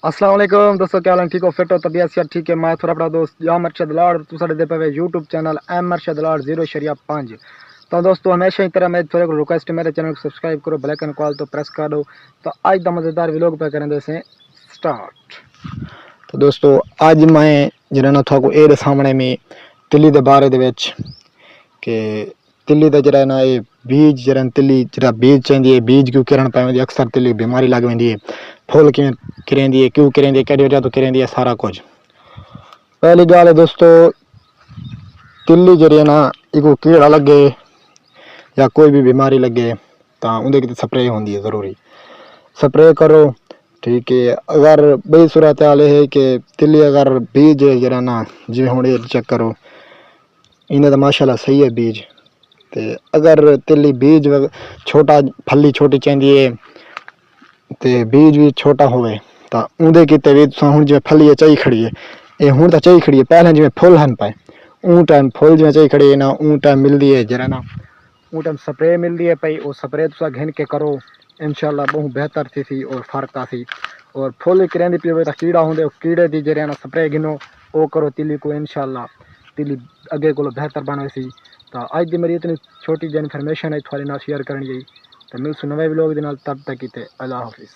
अस्सलाम वालेकुम दोस्तों, क्या हाल है? ठीक हो? फिट हो? तबीयत सेहत ठीक है? मैं थोड़ा अपना दोस्त या मरशद लाड़ तू साडे दे पे यूट्यूब चैनल एम मरशद लाड़ 0.5। तो दोस्तों हमेशा ही तरह मैं थोड़े को रिक्वेस्ट है, मेरे चैनल को सब्सक्राइब करो, बेल आइकन कॉल तो प्रेस कर दो। तो आज का मज़ेदार व्लॉग पे करें से स्टार्ट। तो दोस्तों आज मैं जरा थोड़ा ए सामने में तिल्ली के बारे दे विच कि तिल्ली का जरा ना ये बीज जरा तिल्ली जरा बीज चाहिए, बीज क्यों किरण पाए अक्सर तिल्ली बीमारी लग वेंदी है, फुल किवें किरेंदी है, क्यों किरेंदी है, कड़ी वजह तो किरेंदी है, सारा कुछ। पहली गल है दोस्तों, तिल्ली जरिए ना इको कीड़ा लगे या कोई भी बीमारी लगे तो उनके स्प्रे होती है, ज़रूरी स्प्रे करो, ठीक है। अगर बड़ी सूरत हाल है कि तिल्ली अगर बीज जरा ना जिवें हुण चेक करो इन्हें तो माशाल्लाह सही है बीज। तो अगर तिल्ली बीज छोटा फली छोटी चाहिए है तो बीज भी छोटा होवे तो उंदे किते भी हुण जिवें फली चाही खड़ी है, ये हुण तो चाही खड़ी है, पहले जिवें फुल हैं पाए ऊँ टाइम फुल जिवें चाही खड़ी है ना ऊँ टाइम मिलती है जरा ना ऊँ टाइम स्प्रे मिलती है पई, और स्प्रे तुसा घिन के करो इंशाल्लाह बहुत बेहतर थी और फर्क आसी। और फुल किरेंदी पी तो कीड़ा होंगे, कीड़े की जरिए ना स्प्रे गिनो वो करो तिल्ली को, इंशाल्लाह तिल्ली अगे को बेहतर बने सी। तो अज की मेरी इतनी छोटी जी इन्फॉर्मेशन है थोड़े नाल शेयर करनी गई। तो मिलसूँ नवे व्लॉग दे नाल, तब तक इत्ते अल्लाह हाफिज़।